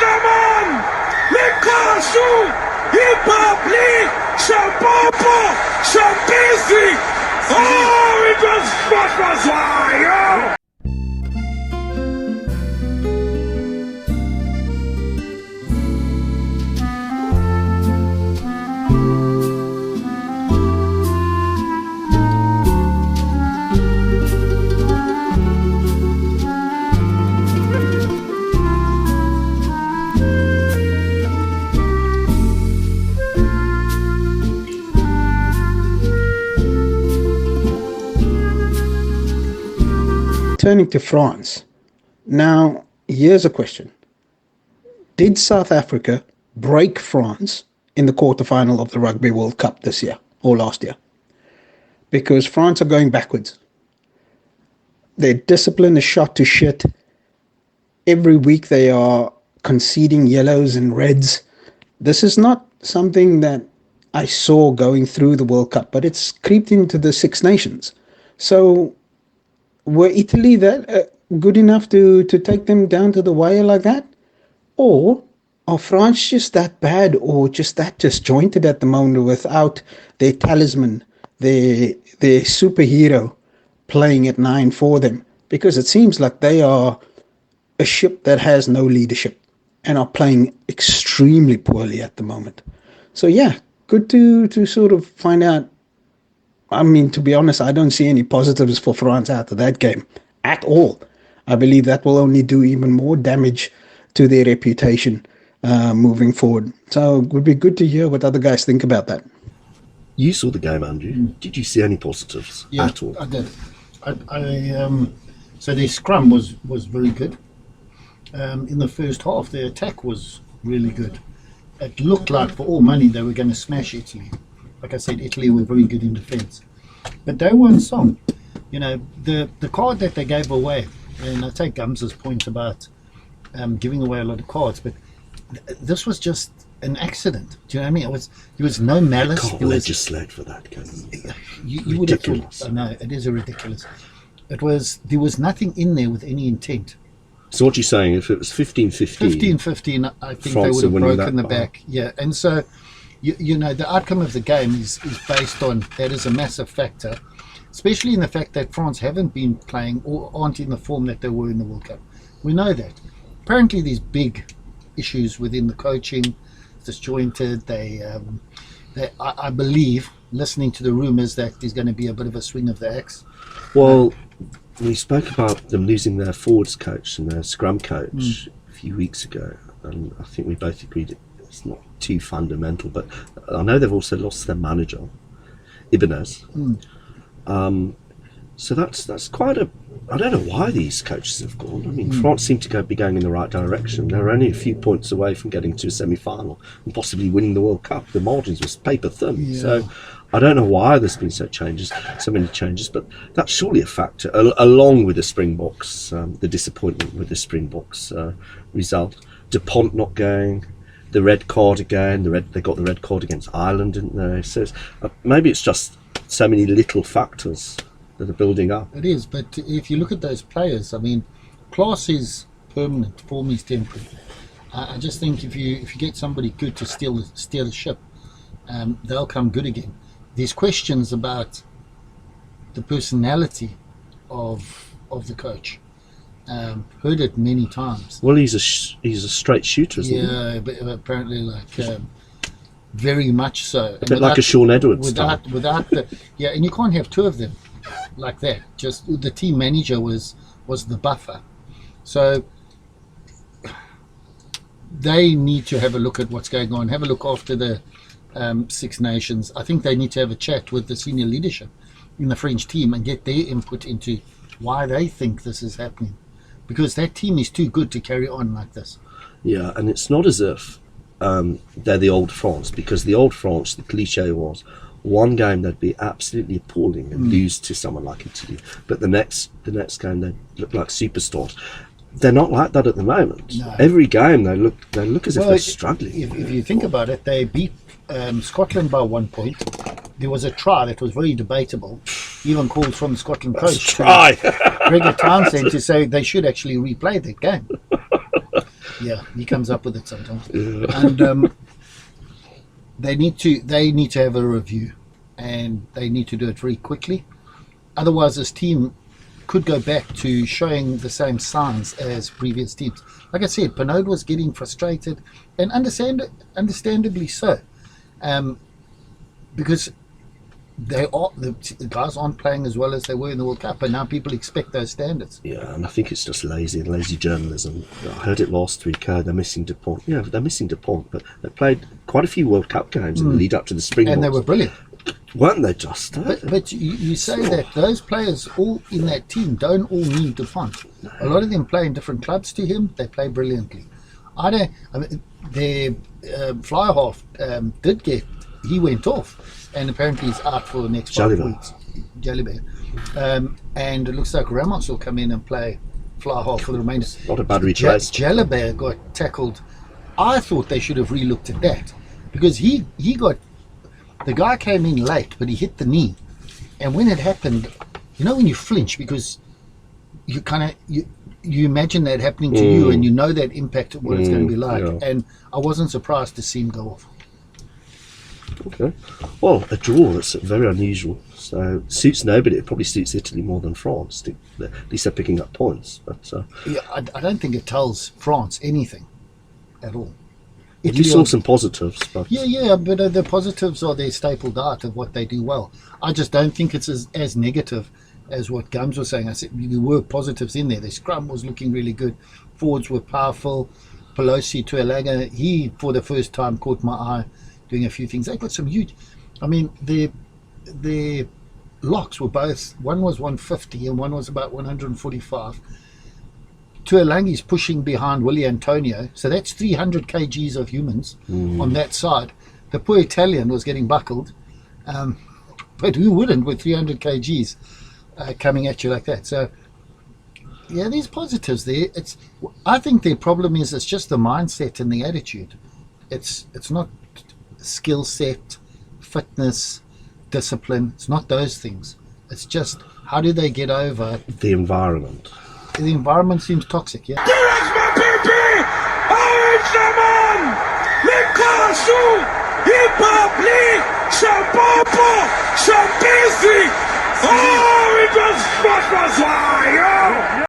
Naman! Likasu! Hip-hop-li! Shampopo! Shambisi! Oh, it was fire! Turning to France. Now, here's a question. Did South Africa break France in the quarterfinal of the Rugby World Cup this year or last year? Because France are going backwards. Their discipline is shot to shit. Every week they are conceding yellows and reds. This is not something that I saw going through the World Cup, but it's creeped into the Six Nations. So were Italy that good enough to take them down to the wire like that? Or are France just that bad or just that disjointed at the moment without their talisman, their superhero playing at 9 for them? Because it seems like they are a ship that has no leadership and are playing extremely poorly at the moment. So yeah, good to sort of find out. I mean, to be honest, I don't see any positives for France out of that game at all. I believe that will only do even more damage to their reputation moving forward. So it would be good to hear what other guys think about that. You saw the game, Andrew. Did you see any positives at all? I did. So their scrum was very good. In the first half, their attack was really good. It looked like for all money they were going to smash Italy. Like I said, Italy were very good in defence. But they weren't song. You know, the card that they gave away, and I take Gums's point about giving away a lot of cards, but this was just an accident. Do you know what I mean? There was no malice. You can't legislate for that, can you? You would have thought. I know, it is ridiculous. There was nothing in there with any intent. So what you're saying, if it was 15-15... 15-15, I think France they would have broken the that back. Yeah, and so... You know, the outcome of the game is based on that is a massive factor, especially in the fact that France haven't been playing or aren't in the form that they were in the World Cup. We know that. Apparently, there's big issues within the coaching, disjointed. I believe, listening to the rumours, that there's going to be a bit of a swing of the axe. Well, we spoke about them losing their forwards coach and their scrum coach a few weeks ago, and I think we both agreed it's not too fundamental, but I know they've also lost their manager, Ibanez. So that's quite a... I don't know why these coaches have gone. I mean, France seem to be going in the right direction. They're only a few points away from getting to a semi-final and possibly winning the World Cup. The margins was paper thin. Yeah. So I don't know why there's been so many changes, but that's surely a factor, along with the Springboks, the disappointment with the Springboks result. DuPont not going, the red card again. They got the red card against Ireland, didn't they? So maybe it's just so many little factors that are building up. It is, but if you look at those players, I mean, class is permanent, form is temporary. I just think if you get somebody good to steer the ship, they'll come good again. There's questions about the personality of the coach. Heard it many times. Well, he's a straight shooter, isn't he? Yeah, but apparently very much so. A bit like a Sean Edwards without and you can't have two of them like that. Just the team manager was the buffer, so they need to have a look at what's going on. Have a look after the Six Nations. I think they need to have a chat with the senior leadership in the French team and get their input into why they think this is happening, because that team is too good to carry on like this. Yeah, and it's not as if they're the old France, because the old France, the cliche was one game they'd be absolutely appalling and lose to someone like Italy, but the next game they look like superstars. They're not like that at the moment. No. Every game they look as if they're struggling. If you think about it, they beat Scotland by 1 point. There was a try that was very debatable, even called from the Scotland coach, try Gregor Townsend, to say they should actually replay that game. Yeah, he comes up with it sometimes. Yeah. And they need to have a review, and they need to do it very quickly. Otherwise, this team could go back to showing the same signs as previous teams. Like I said, Pinode was getting frustrated, and understandably so, because the guys aren't playing as well as they were in the World Cup, and now people expect those standards. Yeah, and I think it's just lazy journalism. I heard it last week. They're missing Dupont. Yeah, they're missing Dupont, but they played quite a few World Cup games in the lead up to the Springboks. And they were brilliant. Weren't they just? But you say that those players all in that team don't all need Dupont. A lot of them play in different clubs to him. They play brilliantly. Their fly half he went off, and apparently he's out for the next 5 weeks. Jalibert. And it looks like Ramos will come in and play fly half for the remainder. Not a bad retrace. Jalibert got tackled. I thought they should have re-looked at that, because he got. The guy came in late, but he hit the knee. And when it happened, you know when you flinch, because you kind of you imagine that happening to you, and you know that impact of what it's going to be like. Yeah. And I wasn't surprised to see him go off. Okay. Well, a draw, that's very unusual. So suits nobody. It probably suits Italy more than France. At least they're picking up points. But Yeah, I don't think it tells France anything at all. you saw some positives. But Yeah, but the positives are their staple diet of what they do well. I just don't think it's as negative as what Gums was saying. I said there were positives in there. The scrum was looking really good. Forwards were powerful. Pelosi to Alaga, he for the first time caught my eye doing a few things. They got some huge. I mean, the locks were both. One was 150 and one was about 145. Tuolangi's pushing behind Willie Antonio, so that's 300 kgs of humans on that side. The poor Italian was getting buckled, but who wouldn't with 300 kgs coming at you like that? So, yeah, there's positives there. I think their problem is it's just the mindset and the attitude. It's not skill set, fitness, discipline. It's not those things. It's just how do they get over the environment. The environment seems toxic, yeah. Direct ma pipi! Orange Zaman! Mikasu! Hip-hop-li! Shampopo! Shambisi! Oh, it was what was why, yo!